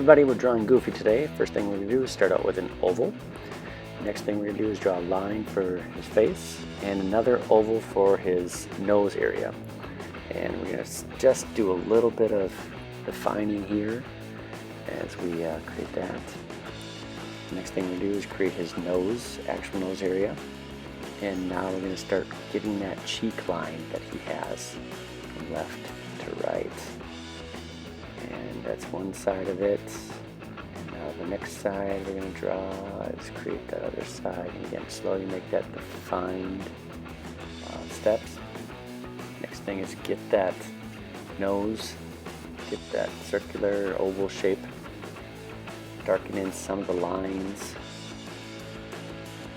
everybody, we're drawing Goofy today. First thing we're going to do is start out with an oval. Next thing we're going to do is draw a line for his face and another oval for his nose area. And we're going to just do a little bit of defining here as we create that. Next thing we do is create his nose, actual nose area. And now we're going to start getting that cheek line that he has from left to right. And that's one side of it. And now the next side we're going to draw is create that other side. And again, slowly make that defined steps. Next thing is get that nose, get that circular oval shape, darken in some of the lines.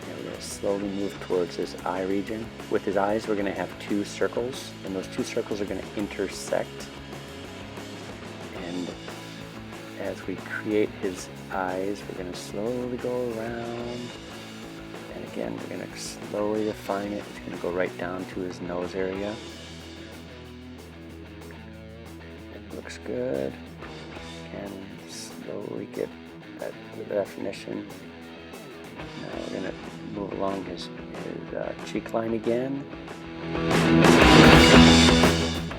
And we're going to slowly move towards his eye region. With his eyes, we're going to have two circles, and those two circles are going to intersect. And as we create his eyes, we're going to slowly go around. And again, we're going to slowly define it. It's going to go right down to his nose area. It looks good. And slowly get that definition. Now we're going to move along his cheek line again.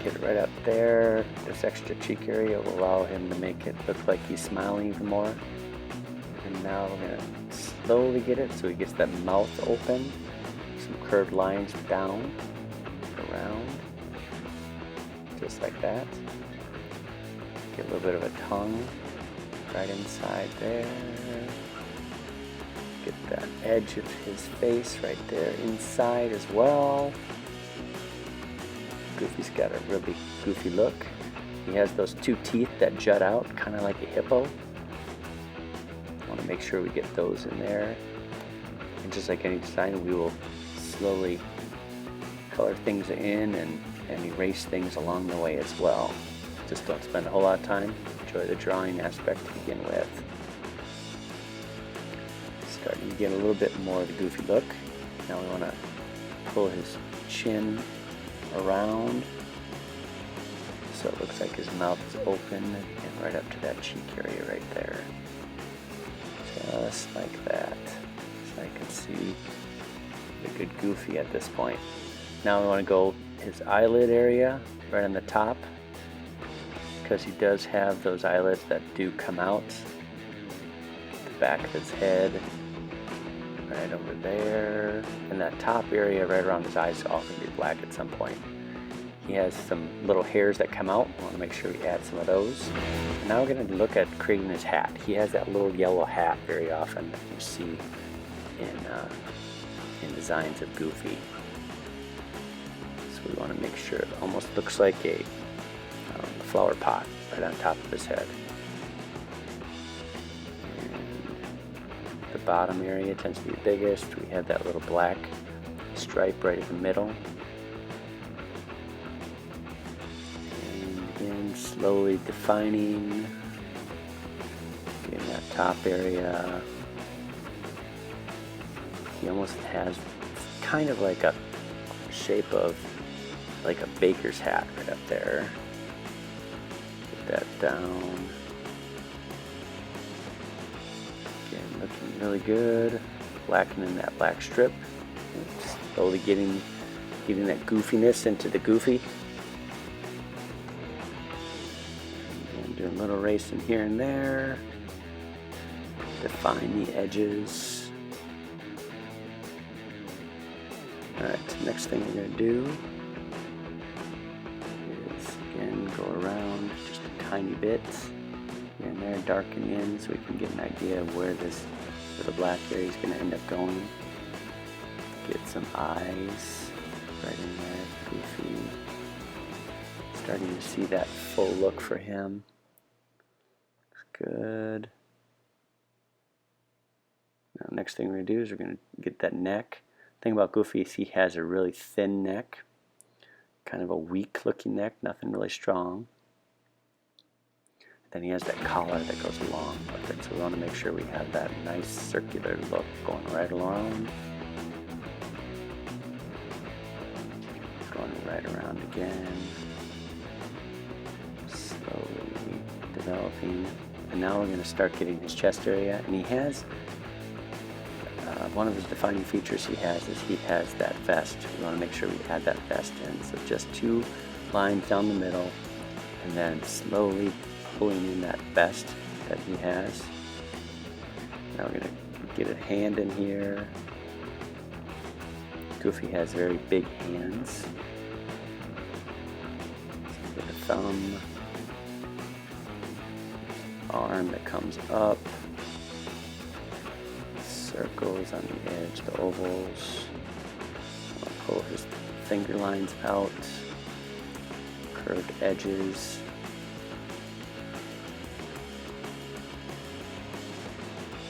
Get it right up there. This extra cheek area will allow him to make it look like he's smiling even more. And now we're going to slowly get it so he gets that mouth open. Some curved lines down, around, just like that. Get a little bit of a tongue right inside there. Get that edge of his face right there inside as well. Goofy's got a really goofy look. He has those two teeth that jut out, kind of like a hippo. I want to make sure we get those in there. And just like any design, we will slowly color things in and erase things along the way as well. Just don't spend a whole lot of time. Enjoy the drawing aspect to begin with. Starting to get a little bit more of the goofy look. Now we want to pull his chin around so it looks like his mouth is open and right up to that cheek area right there. Just like that. So I can see the good Goofy at this point. Now we want to go his eyelid area right on the top, because he does have those eyelids that do come out. The back of his head right over there, and that top area right around his eyes is all going to be black at some point. He has some little hairs that come out. We want to make sure we add some of those. And now we're going to look at creating his hat. He has that little yellow hat very often that you see in designs of Goofy. So we want to make sure it almost looks like a flower pot right on top of his head. The bottom area tends to be the biggest. We have that little black stripe right in the middle. And again, slowly defining, getting that top area. He almost has kind of like a shape of like a baker's hat right up there. Get that down. Looking really good. Blackening that black strip. Slowly getting that goofiness into the Goofy. And doing a little erasing here and there. Define the edges. Alright, next thing we're going to do is again go around just a tiny bit. Here and there, darken in so we can get an idea of where the black area is going to end up going. Get some eyes right in there, Goofy. Starting to see that full look for him. Looks good. Now, next thing we're going to do is we're going to get that neck. The thing about Goofy is he has a really thin neck, kind of a weak looking neck, nothing really strong. Then he has that collar that goes along with it, so we want to make sure we have that nice circular look going right along. Going right around again. Slowly developing. And now we're going to start getting his chest area, and he has one of his defining features he has that vest. We want to make sure we add that vest in. So just 2 lines down the middle, and then slowly pulling in that vest that he has. Now we're going to get a hand in here. Goofy has very big hands. So get a thumb, arm that comes up, circles on the edge, the ovals. I'll pull his finger lines out, curved edges.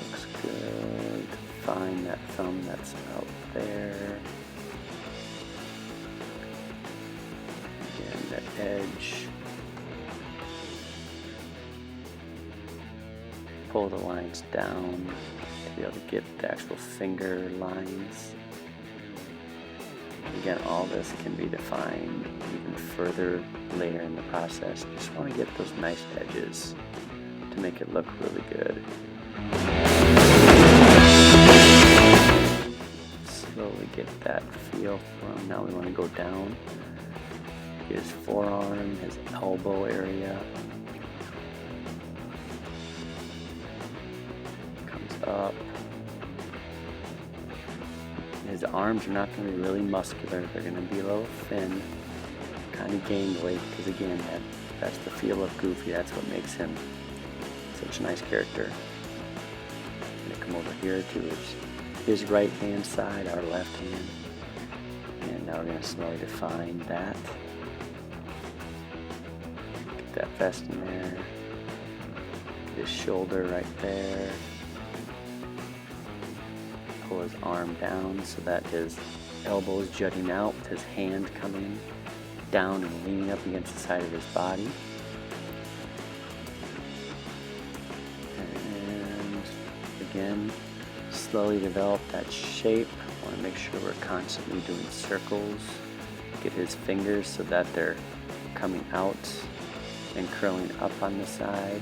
Looks good. Find that thumb that's out there. Again, the edge. Pull the lines down to be able to get the actual finger lines. Again, all this can be defined even further later in the process. Just want to get those nice edges to make it look really good. Slowly get that feel for him. Now we want to go down. Get his forearm, his elbow area. Up. His arms are not going to be really muscular. They're going to be a little thin, kind of gangly, because again, that's the feel of Goofy. That's what makes him such a nice character. I'm going to come over here to his right hand side, our left hand, and now we're going to slowly define that. Get that vest in there. Get his shoulder right there. Pull his arm down so that his elbow is jutting out with his hand coming down and leaning up against the side of his body. And again, slowly develop that shape. I want to make sure we're constantly doing circles. Get his fingers so that they're coming out and curling up on the side.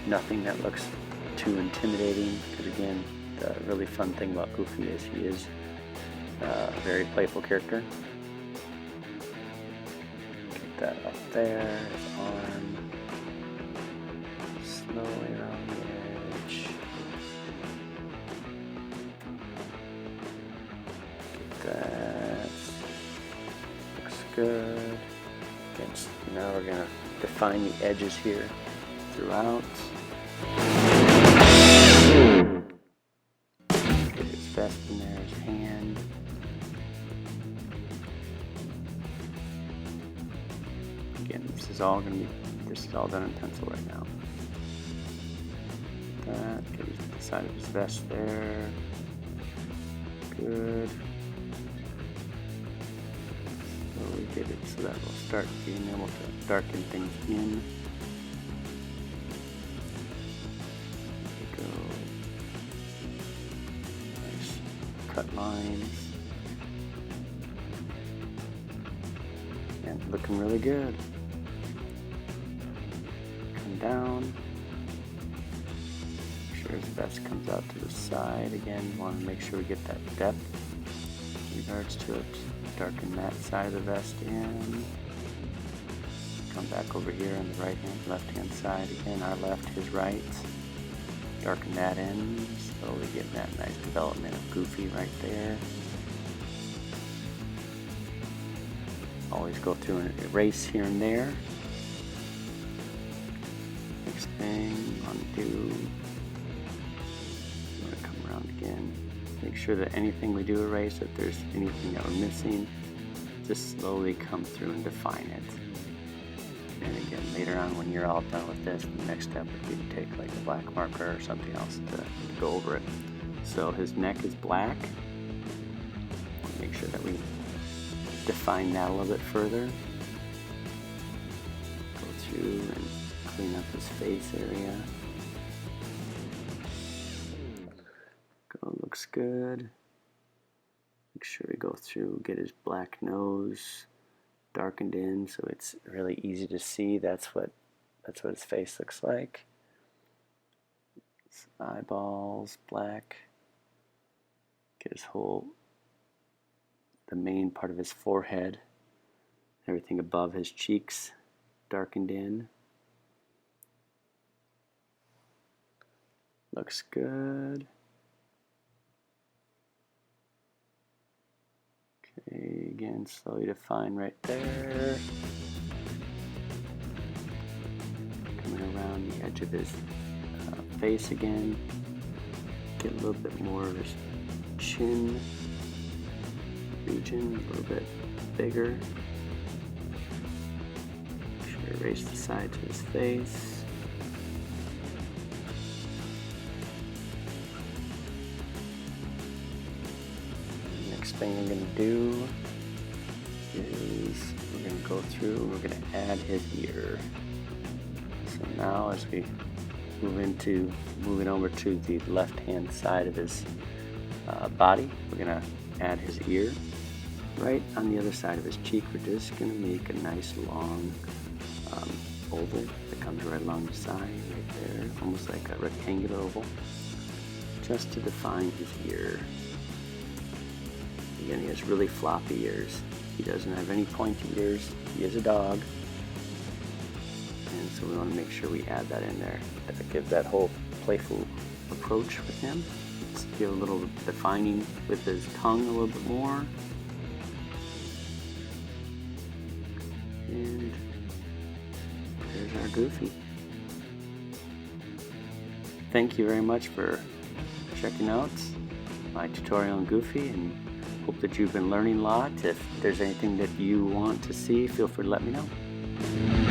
Nothing that looks too intimidating, because again, the really fun thing about Goofy is he is a very playful character. Get that up there, his arm, slowly around the edge. Get that, looks good. Again, now we're going to define the edges here throughout. Vest in there, his hand. Again, this is all done in pencil right now. That, get the side of his vest there. Good. Slowly get it so that we'll start being able to darken things in. Cut lines, and looking really good. Come down, make sure his vest comes out to the side. Again, you want to make sure we get that depth in regards to it. Darken that side of the vest in. Come back over here on the right hand, left hand side. Again, our left, his right. Darken that in. Slowly getting that nice development of Goofy right there. Always go through and erase here and there. Next thing, undo. I'm going to come around again. Make sure that anything we do erase, if there's anything that we're missing, just slowly come through and define it. And again, later on when you're all done with this, the next step would be to take like a black marker or something else to go over it. So his neck is black. Make sure that we define that a little bit further. Go through and clean up his face area. Looks good. Make sure we go through, get his black nose darkened in so it's really easy to see. That's what That's what his face looks like. His eyeballs, black. Get his the main part of his forehead. Everything above his cheeks darkened in. Looks good. Okay, again, slowly define right there. Coming around the edge of his face again. Get a little bit more of his chin region, a little bit bigger. Make sure to erase the sides of his face. Next thing we're going to do is we're going to go through and we're going to add his ear. So now as we moving over to the left hand side of his body, we're going to add his ear. Right on the other side of his cheek, we're just going to make a nice long oval that comes right along the side, right there, almost like a rectangular oval, just to define his ear. Again, he has really floppy ears. He doesn't have any pointy ears. He is a dog. And so we want to make sure we add that in there. That gives that whole playful approach with him. Let's give a little defining with his tongue a little bit more. And there's our Goofy. Thank you very much for checking out my tutorial on Goofy, and hope that you've been learning a lot. If there's anything that you want to see, feel free to let me know.